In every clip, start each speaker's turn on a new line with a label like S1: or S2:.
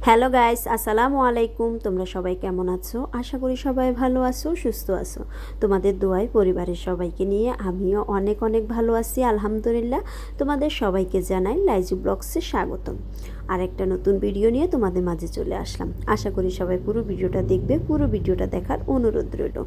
S1: Hello guys, আসসালামু আলাইকুম। তোমরা সবাই কেমন আছো? আশা করি সবাই ভালো আছো, সুস্থ আছো। তোমাদের দোয়ায় পরিবারের সবাইকে নিয়ে আমিও অনেক অনেক ভালো আছি, আলহামদুলিল্লাহ। তোমাদের সবাইকে জানাই লাইজু ব্লগসে স্বাগতম। আর একটা নতুন ভিডিও নিয়ে তোমাদের মাঝে চলে আসলাম। আশা করি সবাই পুরো ভিডিওটা দেখবে। পুরো ভিডিওটা দেখার অনুরোধ রইল।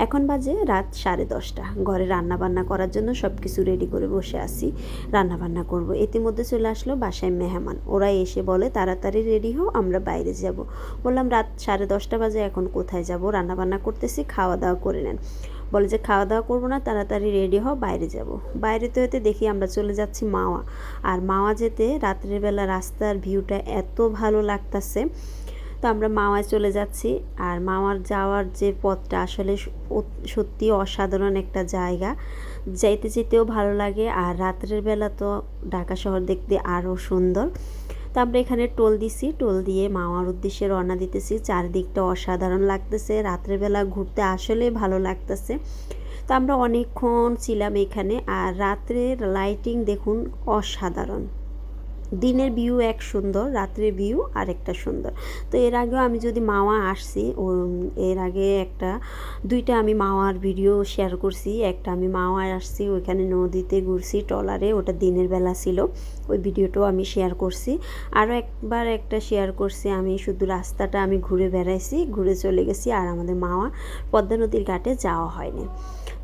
S1: এখন বাজে রাত 10:30। ঘরে রান্নাবান্না করার জন্য সব কিছু রেডি করে বসে আছি। রান্নাবান্না করব। ইতিমধ্যে চলে আসলো বাসায় মেহমান। ওরা এসে বলে তাড়াতাড়ি রেডি হও, আমরা বাইরে যাব। বললাম রাত 10:30 বাজে, এখন কোথায় যাব? রান্নাবান্না করতেছি, খাওয়া দাওয়া করে নেন। বলে যে খাওয়া দাওয়া করবো না, তাড়াতাড়ি রেডি হও, বাইরে যাব। বাইরেতে হতে দেখি আমরা চলে যাচ্ছি মাওয়া। আর মাওয়া যেতে রাত্রের বেলা রাস্তার ভিউটা এত ভালো লাগতেছে। তো আমরা মাওয়ায় চলে যাচ্ছি। আর মাওয়ার যাওয়ার যে পথটা আসলে সত্যি অসাধারণ একটা জায়গা। যাইতে যেতেও ভালো লাগে, আর রাত্রের বেলা তো ঢাকা শহর দেখতে আরও সুন্দর। তো আমরা এখানে টোল দিছি, টোল দিয়ে মাওয়ার উদ্দেশ্যে রওনা দিতেছি। চারদিকটা অসাধারণ লাগতেছে, রাত্রের বেলা ঘুরতে আসলে ভালো লাগতেছে। তো আমরা অনেকক্ষণ ছিলাম এখানে। আর রাত্রের লাইটিং দেখুন, অসাধারণ। দিনের ভিউ এক সুন্দর, রাত্রের ভিউ আরেকটা সুন্দর। তো এর আগেও আমি যদি মাওয়া আসছি, এর আগে দুইটা আমি মাওয়ার ভিডিও শেয়ার করছি। একটা আমি মাওয়ায় আসছি, ওইখানে নদীতে ঘুরছি ট্রলারে, ওটা দিনের বেলা ছিল, ওই ভিডিওটাও আমি শেয়ার করছি। আরও একবার একটা শেয়ার করছি, আমি শুধু রাস্তাটা আমি ঘুরে বেড়াইছি, ঘুরে চলে গেছি। আর আমাদের মাওয়া পদ্মা নদীর ঘাটে যাওয়া হয়নি।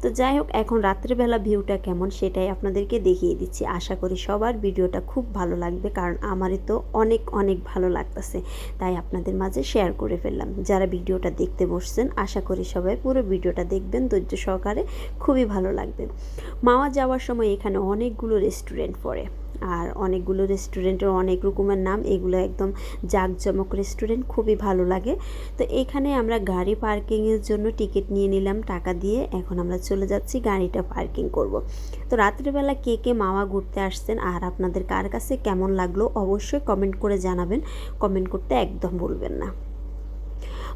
S1: তো যাই হোক, এখন রাত্রেবেলা ভিউটা কেমন সেটাই আপনাদেরকে দেখিয়ে দিচ্ছি। আশা করি সবার ভিডিওটা খুব ভালো লাগবে, কারণ আমারই তো অনেক অনেক ভালো লাগতেছে, তাই আপনাদের মাঝে শেয়ার করে ফেললাম। যারা ভিডিওটা দেখতে বসছেন, আশা করি সবাই পুরো ভিডিওটা দেখবেন ধৈর্য সহকারে, খুবই ভালো লাগবে। মাওয়া যাওয়ার সময় এখানে অনেকগুলো রেস্টুরেন্ট পড়ে, আর অনেকগুলো রেস্টুরেন্টের অনেক রকমের নাম। এগুলো একদম জাঁকজমক রেস্টুরেন্ট, খুবই ভালো লাগে। তো এখানে আমরা গাড়ি পার্কিংয়ের জন্য টিকিট নিয়ে নিলাম টাকা দিয়ে। এখন আমরা চলে যাচ্ছি গাড়িটা পার্কিং করব। তো রাত্রিবেলা কে কে মাওয়া ঘুরতে আসছেন আর আপনাদের কার কাছে কেমন লাগলো অবশ্যই কমেন্ট করে জানাবেন। কমেন্ট করতে একদম ভুলবেন না।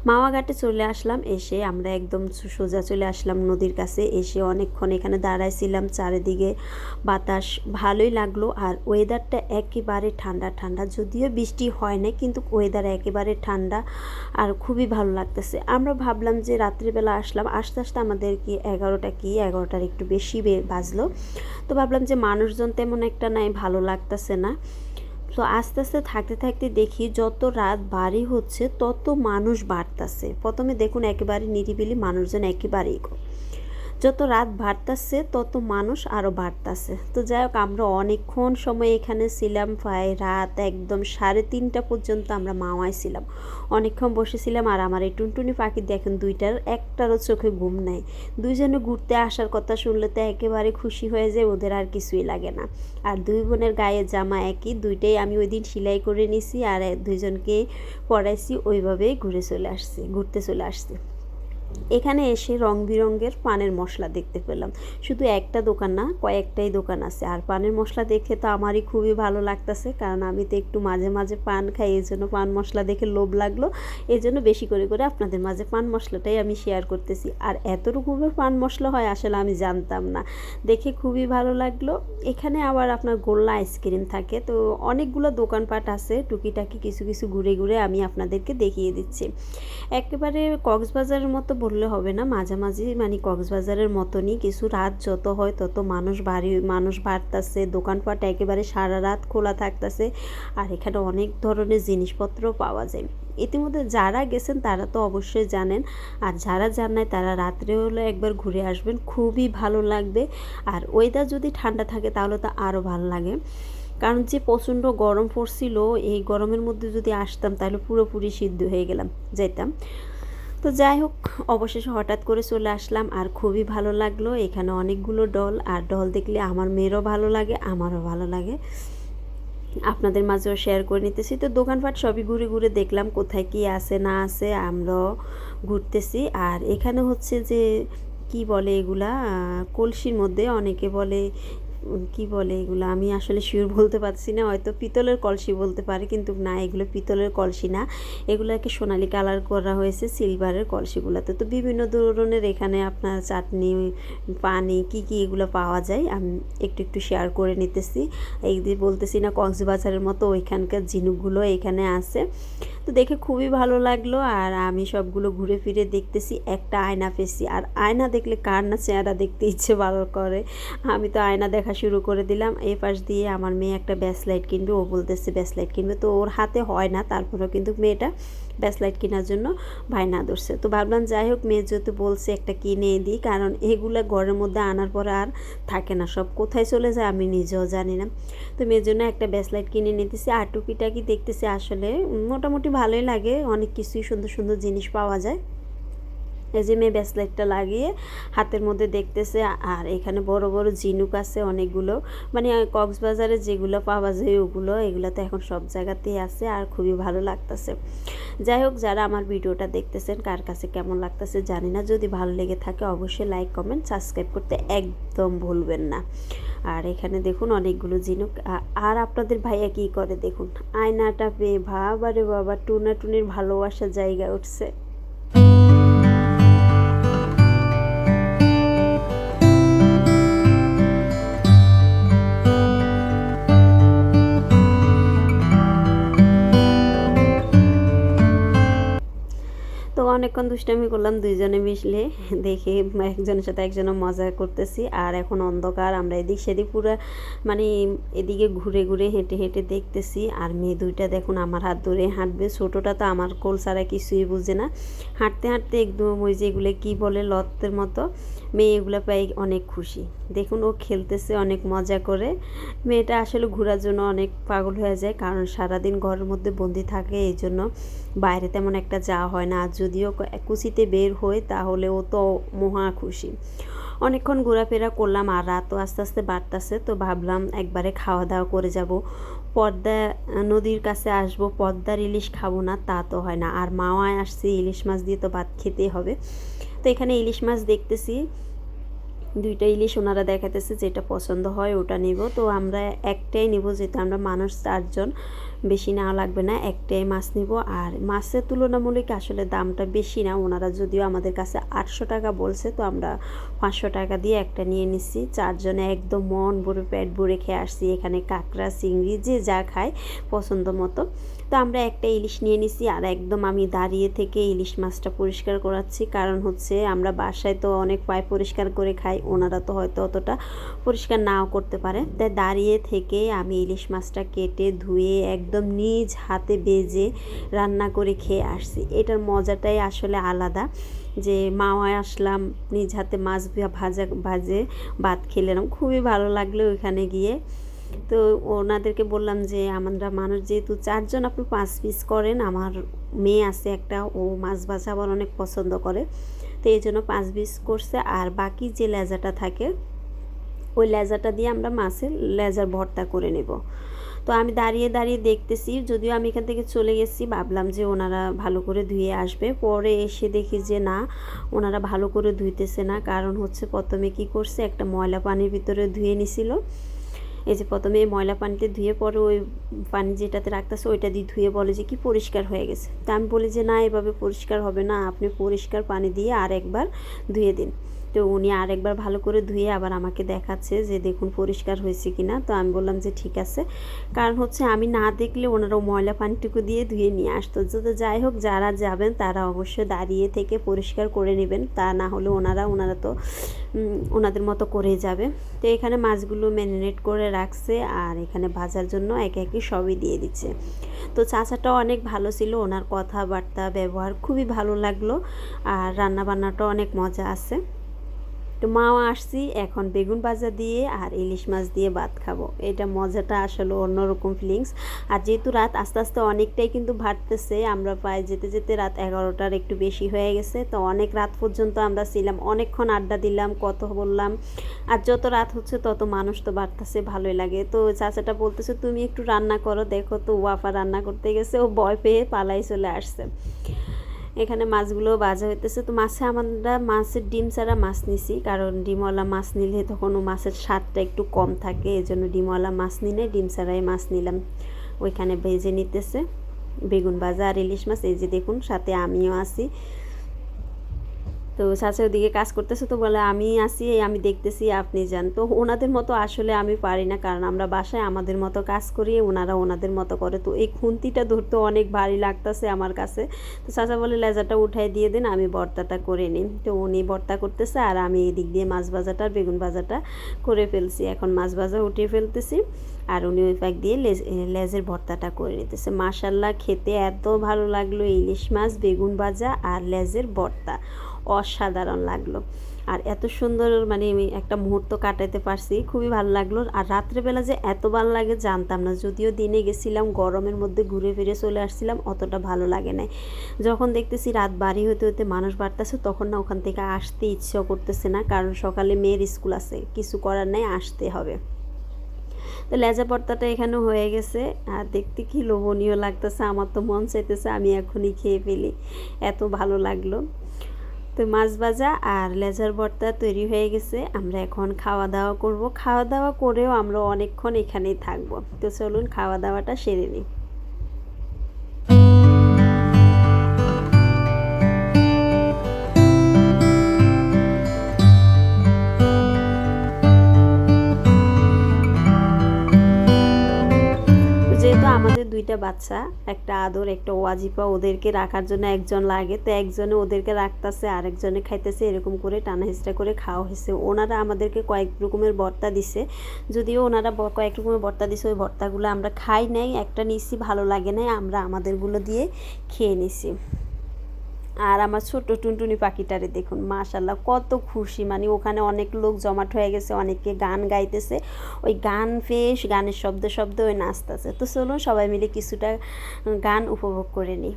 S1: মাওয়া ঘাটে চলে আসলাম। এসে আমরা একদম সোজা চলে আসলাম নদীর কাছে। এসে অনেকক্ষণ এখানে দাঁড়াইছিলাম, চারিদিকে বাতাস ভালোই লাগলো। আর ওয়েদারটা একেবারে ঠান্ডা ঠান্ডা, যদিও বৃষ্টি হয় না, কিন্তু ওয়েদার একেবারে ঠান্ডা আর খুবই ভালো লাগতেছে। আমরা ভাবলাম যে রাত্রিবেলা আসলাম, আস্তে আস্তে আমাদের 11টার একটু বেশি বাজলো। তো ভাবলাম যে মানুষজন তেমন একটা নাই, ভালো লাগতেছে না। তো আস্তে আস্তে থাকতে থাকতে দেখি যত রাত বাড়ি হচ্ছে তত মানুষ বাড়তেছে। প্রথমে দেখুন একেবারে নিরিবিলি, মানুষজন একেবারেই কম। যত রাত বাড়তেছে তত মানুষ আরও বাড়তেছে। তো যাই হোক, আমরা অনেকক্ষণ সময় এখানে ছিলাম, প্রায় রাত একদম 3:30 পর্যন্ত আমরা মাওয়ায় ছিলাম। অনেকক্ষণ বসেছিলাম। আর আমার এই টুনটুনি পাখি দেখেন, একটারও চোখে ঘুম নাই। দুইজনে ঘুরতে আসার কথা শুনলে তো একেবারে খুশি হয়ে যায়, ওদের আর কিছুই লাগে না। আর দুই বোনের গায়ে জামা একই, দুইটাই আমি ওই দিন সেলাই করে নিছি, আর দুইজনকে পরাইছি, ওইভাবেই ঘুরতে চলে আসছি। এখানে এসে রং বেরঙের পানের মশলা দেখতে পেলাম। শুধু একটা দোকান না, কয়েকটাই দোকান আছে। আর পানের মশলা দেখে তো আমারই খুবই ভালো লাগতেছে, কারণ আমি তো একটু মাঝে মাঝে পান খাই, এই জন্য পান মশলা দেখে লোভ লাগলো। এই জন্য বেশি করে করে আপনাদের মাঝে পান মশলাটাই আমি শেয়ার করতেছি। আর এত রকমের পান মশলা হয় আসলে আমি জানতাম না, দেখে খুবই ভালো লাগলো। এখানে আবার আপনার গোল্লা আইসক্রিম থাকে। তো অনেকগুলো দোকানপাট আছে, টুকিটাকি কিছু কিছু ঘুরে ঘুরে আমি আপনাদেরকে দেখিয়ে দিচ্ছি। একেবারে কক্সবাজারের মতো বললে হবে না, মাঝামাঝি, মানে কক্সবাজারের মতনই কিছু। রাত যত হয় তত মানুষ বাড়তেছে, দোকানপাট একেবারে সারা রাত খোলা থাকতেছে। আর এখানে অনেক ধরনের জিনিসপত্র পাওয়া যায়। ইতিমধ্যে যারা গেছেন তারা তো অবশ্যই জানেন, আর যারা জান নাই তারা রাত্রে হলে একবার ঘুরে আসবেন, খুবই ভালো লাগবে। আর ওয়েদার যদি ঠান্ডা থাকে তাহলে তো আরও ভালো লাগে, কারণ যে প্রচণ্ড গরম পড়ছিল, এই গরমের মধ্যে যদি আসতাম তাহলে পুরোপুরি সিদ্ধ হয়ে যেতাম। তো যাই হোক, অবশেষে হঠাৎ করে চলে আসলাম, আর খুবই ভালো লাগলো। এখানে অনেকগুলো ডল, আর ডল দেখলে আমার মেয়েরও ভালো লাগে, আমারও ভালো লাগে। আপনাদের মাঝেও শেয়ার করে নিতেছি। তো দোকানপাট সবই ঘুরে ঘুরে দেখলাম, কোথায় কি আছে না আছে আমরাও ঘুরতেছি। আর এখানে হচ্ছে যে কি বলে এগুলা, কলসির মধ্যে অনেকে বলে, কি বলে এগুলো, আমি আসলে শিওর বলতে পারছি না, হয়তো পিতলের কলসি বলতে পারে, কিন্তু না, এগুলো পিতলের কলসি না, এগুলোকে সোনালি কালার করা হয়েছে সিলভারের কলসিগুলোতে। তো বিভিন্ন ধরনের এখানে আপনার চাটনি, পানি, কি কি এগুলো পাওয়া যায়, আমি একটু একটু শেয়ার করে নিতেছি। এই দিয়ে বলতেছি না কক্সবাজারের মতো ওইখানকার ঝিনুকগুলো এখানে আছে। তো দেখে খুবই ভালো লাগলো। আর আমি সবগুলো ঘুরে ফিরে দেখতেছি, একটা আয়না পেয়েছি। আর আয়না দেখলে কার না চেহারা দেখতে ইচ্ছে ভালো করে, আমি তো আয়না দেখা শুরু করে দিলাম। এই পাশ দিয়ে আমার মেয়ে একটা ব্যাসলাইট কিনবে, ও বলতেছে ব্যাসলাইট কিনবে, তো ওর হাতে হয় না, তারপরেও কিন্তু মেয়েটা ব্যাসলাইট কেনার জন্য বায়না ধরছে। তো ভাবলাম যাই হোক, মেয়ে যেহেতু বলছে একটা কিনে দিই, কারণ এগুলো ঘরের মধ্যে আনার পর আর থাকে না, সব কোথায় চলে যায় আমি নিজেও জানি না। তো মেয়ের জন্য একটা ব্যাসলাইট কিনে নিতেছি। আর টুকিটাকি দেখতেছি, আসলে মোটামুটি ভালোই লাগে, অনেক কিছুই সুন্দর সুন্দর জিনিস পাওয়া যায়। এই যে মেয়ে ব্যাসলাইটটা লাগিয়ে হাতের মধ্যে দেখতেছে। আর এখানে বড় বড় ঝিনুক আছে অনেকগুলো, মানে কক্সবাজারে যেগুলো পাওয়া যায় ওগুলো, এগুলো তো এখন সব জায়গাতেই আছে, আর খুবই ভালো লাগতেছে। যাই হোক, যারা আমার ভিডিওটা দেখতেছেন কার কাছে কেমন লাগতেছে জানি না, যদি ভালো লেগে থাকে অবশ্যই লাইক কমেন্ট সাবস্ক্রাইব করতে একদম ভুলবেন না। আর এখানে দেখুন অনেকগুলো ঝিনুক। আর আপনাদের ভাইয়া কী করে দেখুন, আয়নাটা পেয়ে বাবারে বাবা, টুনাটুনির ভালোবাসার জায়গা উঠছে। তো অনেকক্ষণ দুষ্টামি করলাম দুইজনে মিশলে, দেখে একজনের সাথে একজনে মজা করতেছি। আর এখন অন্ধকার, আমরা এদিক সেদিক পুরো মানে এদিকে ঘুরে ঘুরে হেঁটে হেঁটে দেখতেছি। আর মেয়ে দুইটা দেখুন আমার হাত ধরে হাঁটবে, ছোটোটা তো আমার কোল ছাড়া কিছুই বুঝে না, হাঁটতে হাঁটতে একদম ওই যেগুলো কী বলে লতের মতো, মেয়ে এগুলো পাই অনেক খুশি। দেখুন ও খেলতেছে অনেক মজা করে। মেয়েটা আসলে ঘোরার জন্য অনেক পাগল হয়ে যায়, কারণ সারাদিন ঘরের মধ্যে বন্দি থাকে, এই জন্য বাইরে তেমন একটা যাওয়া হয় না। আর যদিও কুচিতে বের হয় তাহলে ও তো মহা খুশি। অনেকক্ষণ ঘোরাফেরা করলাম, আর রাতও আস্তে আস্তে বাড়তেছে, তো ভাবলাম একবারে খাওয়া দাওয়া করে যাব। পদ্মা নদীর কাছে আসবো, পদ্মার ইলিশ খাবো না তা তো হয় না, আর মাওয়ায় আসছি, ইলিশ মাছ দিয়ে তো ভাত খেতেই হবে। তো এখানে ইলিশ মাছ দেখতেছি, দুইটা ইলিশ ওনারা দেখাতেছে, যেটা পছন্দ হয় ওটা নিব। তো আমরা একটাই নিব, যেহেতু আমরা মানুষ 4 জন, বেশি নেওয়া লাগবে না, একটাই মাছ নিব। আর মাছের তুলনামূলক আসলে দামটা বেশি না, ওনারা যদিও আমাদের কাছে 800 টাকা বলছে, তো আমরা 500 টাকা দিয়ে একটা নিয়ে নিচ্ছি। 4 জনে একদম মন ভরে পেট ভরে খেয়ে আসছি। এখানে কাঁকড়া চিংড়ি যে যা খায় পছন্দ মতো। তো আমরা একটা ইলিশ নিয়ে নিছি, আর একদম আমি দাঁড়িয়ে থেকে ইলিশ মাছটা পরিষ্কার করাচ্ছি, কারণ হচ্ছে আমরা বাসায় তো অনেক পায় পরিষ্কার করে খাই, ওনারা তো হয়তো অতটা পরিষ্কার নাও করতে পারে। তাই দাঁড়িয়ে থেকে আমি ইলিশ মাছটা কেটে ধুয়ে একদম নিজ হাতে বেজে রান্না করে খেয়ে আসছি। এটার মজাটাই আসলে আলাদা, যে মাওয়ায় আসলাম, নিজ হাতে মাছ ভাজে ভাত খেলাম, খুবই ভালো লাগলো ওইখানে গিয়ে। তো ওনাদেরকে বললাম যে আমরা মানুষ যেহেতু 4 জন, আপনি 5 পিস করেন, আমার মেয়ে আছে একটা, ও মাছ ভাজা আবার অনেক পছন্দ করে, তো এই জন্য 5 পিস করছে। আর বাকি যে লেজাটা থাকে ওই লেজাটা দিয়ে আমরা মাছের লেজার ভর্তা করে নেব। তো আমি দাঁড়িয়ে দাঁড়িয়ে দেখতেছি, যদিও আমি এখান থেকে চলে গেছি, ভাবলাম যে ওনারা ভালো করে ধুয়ে আসবে, পরে এসে দেখি যে না, ওনারা ভালো করে ধুইতেছে না। কারণ হচ্ছে প্রথমে কি করছে, একটা ময়লা পানির ভিতরে ধুয়ে নিছিল। এই যে প্রথমে ময়লা পানিতে ধুয়ে, পরে ওই পানি যেটাতে রাখতেছে ওইটা দিয়ে ধুয়ে বলে যে কি পরিষ্কার হয়ে গেছে। তা আমি বলি যে না, এভাবে পরিষ্কার হবে না, আপনি পরিষ্কার পানি দিয়ে আর একবার ধুয়ে দিন। তো উনি আরেকবার ভালো করে ধুয়ে আবার আমাকে দেখাচ্ছে যে দেখুন পরিষ্কার হয়েছে কিনা। তো আমি বললাম যে ঠিক আছে, কারণ হচ্ছে আমি না দেখলে ওনারা ময়লা পানিটুকু দিয়ে ধুয়ে নিয়ে আসতো। তো যাই হোক, যারা যাবেন তারা অবশ্যই দাঁড়িয়ে থেকে পরিষ্কার করে নেবেন, তা না হলে ওনারা তো ওনাদের মতো করেই যাবে। তো এখানে মাছগুলো ম্যারিনেট করে রাখছে, আর এখানে ভাজার জন্য একে একে সবই দিয়ে দিচ্ছে। তো চাচাটাও অনেক ভালো ছিল, ওনার কথাবার্তা ব্যবহার খুবই ভালো লাগলো, আর রান্নাবান্নাটাও অনেক মজা আছে। তো মাও আসছি, এখন বেগুন ভাজা দিয়ে আর ইলিশ মাছ দিয়ে ভাত খাবো। এটা মজাটা আসলে অন্যরকম ফিলিংস। আর যেহেতু রাত আস্তে আস্তে অনেকটাই কিন্তু বাড়তেছে, আমরা প্রায় যেতে যেতে রাত 11টার একটু বেশি হয়ে গেছে। তো অনেক রাত পর্যন্ত আমরা ছিলাম, অনেকক্ষণ আড্ডা দিলাম, কথা বললাম। আর যত রাত হচ্ছে তত মানুষ তো বাড়তেছে, ভালোই লাগে। তো চাচাটা বলতেছে তুমি একটু রান্না করো, দেখো তো ওয়াফা রান্না করতে গেছে, ও ভয় পেয়ে পালাই চলে আসছে। এখানে মাছগুলো ভাজা হইতেছে। তো মাছে আমরা মাছের ডিম ছাড়া মাছ নিছি, কারণ ডিমওয়ালা মাছ নিলে তখন ও মাছের স্বাদটা একটু কম থাকে, এই জন্য ডিমওয়ালা মাছ নিলে ডিম ছাড়াই মাছ নিলাম। ওইখানে ভেজে নিতেছে বেগুন ভাজা আর ইলিশ মাছ। এই যে দেখুন সাথে আমিও আছি। তো চাচা ওদিকে কাজ করতেছে, তো বলে আমি আসি, আমি দেখতেছি, আপনি যান। তো ওনাদের মতো আসলে আমি পারি না, কারণ আমরা বাসায় আমাদের মতো কাজ করি, ওনারা ওনাদের মতো করে। তো এই খুন্তিটা ধরতে অনেক ভারী লাগতেছে আমার কাছে। তো চাচা বলে লেজারটা উঠাই দিয়ে দিন, আমি ভর্তাটা করে নিই। তো উনি ভর্তা করতেছে আর আমি এই দিক দিয়ে মাছ ভাজাটা বেগুন ভাজাটা করে ফেলছি। এখন মাছ ভাজা উঠিয়ে ফেলতেছি আর উনি ওই পাক দিয়ে লেজের ভর্তাটা করে নিতেছে। মাশাল্লাহ, খেতে এত ভালো লাগলো, ইলিশ মাছ বেগুন ভাজা আর লেজের ভর্তা অসাধারণ লাগলো। আর এত সুন্দর মানে আমি একটা মুহূর্ত কাটাতে পারছি, খুবই ভালো লাগলো। আর রাত্রেবেলা যে এত ভালো লাগে জানতাম না, যদিও দিনে গেছিলাম, গরমের মধ্যে ঘুরে ফিরে চলে আসছিলাম, অতটা ভালো লাগে নাই। যখন দেখতেছি রাত বাড়ি হতে হতে মানুষ বাড়তেছে, তখন না ওখান থেকে আসতে ইচ্ছা করতেছে না, কারণ সকালে মেয়ের স্কুল আছে, কিছু করার নেই, আসতে হবে। তো লেজা ভর্তাটা এখানে হয়ে গেছে আর দেখতে কি লোভনীয় লাগতেছে, আমার তো মন চাইতেছে আমি এখনই খেয়ে ফেলি, এত ভালো লাগলো। তো মাছ ভাজা আর লেজার ভর্তা তৈরি হয়ে গেছে, আমরা এখন খাওয়া দাওয়া করব। খাওয়া দাওয়া করেও আমরা অনেকক্ষণ এখানেই থাকবো। তো চলুন খাওয়া দাওয়াটা সেরে নিই। যেহেতু আমাদের দুইটা বাচ্চা, একটা আদর একটা ওয়াজিফা, ওদেরকে রাখার জন্য একজন লাগে, তো একজনে ওদেরকে রাখতেছে আর একজনে খাইতেছে, এরকম করে টানা হিচড়া করে খাওয়া হয়েছে। ওনারা আমাদেরকে কয়েক রকমের ভর্তা দিছে, যদিও ওনারা কয়েক রকমের ভর্তা দিছে, ওই ভর্তাগুলো আমরা খাই নাই, একটা নিছি, ভালো লাগে নাই, আমরা আমাদেরগুলো দিয়ে খেয়ে নিছি। আর আমার ছোট্ট টুনটুনি পাখিটারে দেখুন, মাশাল্লাহ কত খুশি, মানে ওখানে অনেক লোক জমাট হয়ে গেছে, অনেকে গান গাইতেছে, ওই গান ফেস গানের শব্দে শব্দে ওই নাচতেছে। তো চলুন সবাই মিলে কিছুটা গান উপভোগ করে নিই।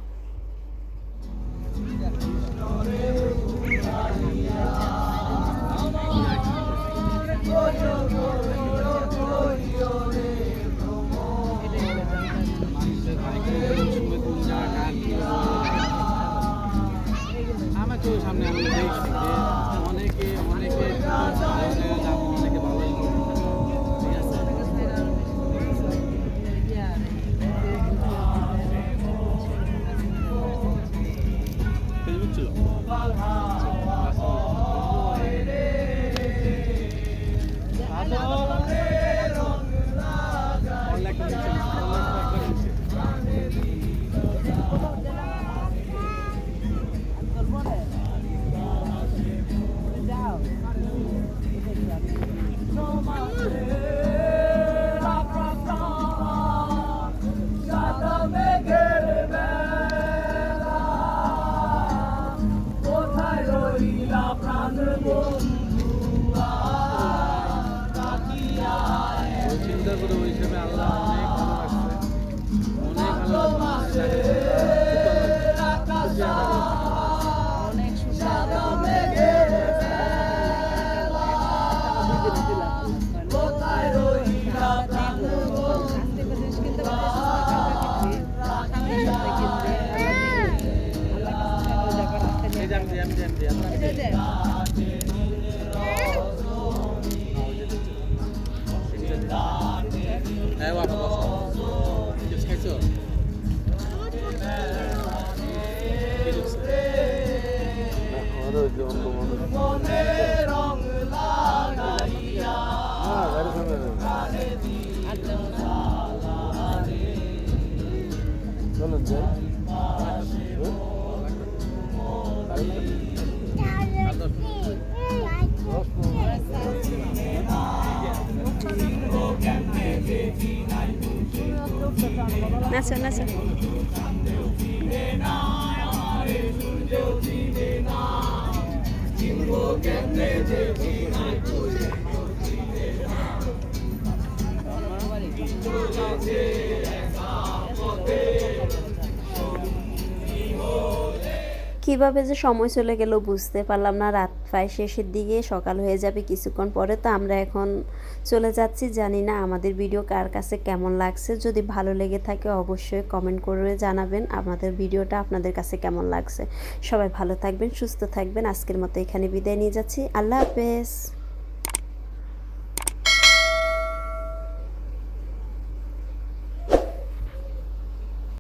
S2: আমাকেও সামনে আমি দেখছি যে অনেকে অনেকে ভালো জায়গায় যাবো, অনেকে ভালোই করবে। ঠিক আছে, ফেসবুক ছিল চিন্তা করে ওই হিসেবে আল্লাহ অনেক ভালো রাখছে, অনেক ভালো রাখছে। হ্যাঁ বাবা বসো, চিপস খাইছো? চলুন যাই।
S1: নাচো নাচো। কীভাবে যে সময় চলে গেল বুঝতে পারলাম না, রাত প্রায় শেষের দিকে, সকাল হয়ে যাবে কিছুক্ষণ পরে। তো আমরা এখন চলে যাচ্ছি, জানি না আমাদের ভিডিও কার কাছে কেমন লাগছে। যদি ভালো লেগে থাকে অবশ্যই কমেন্ট করে জানাবেন আমাদের ভিডিওটা আপনাদের কাছে কেমন লাগছে। সবাই ভালো থাকবেন, সুস্থ থাকবেন। আজকের মতো এখানে বিদায় নিয়ে যাচ্ছি, আল্লাহ হাফেজ।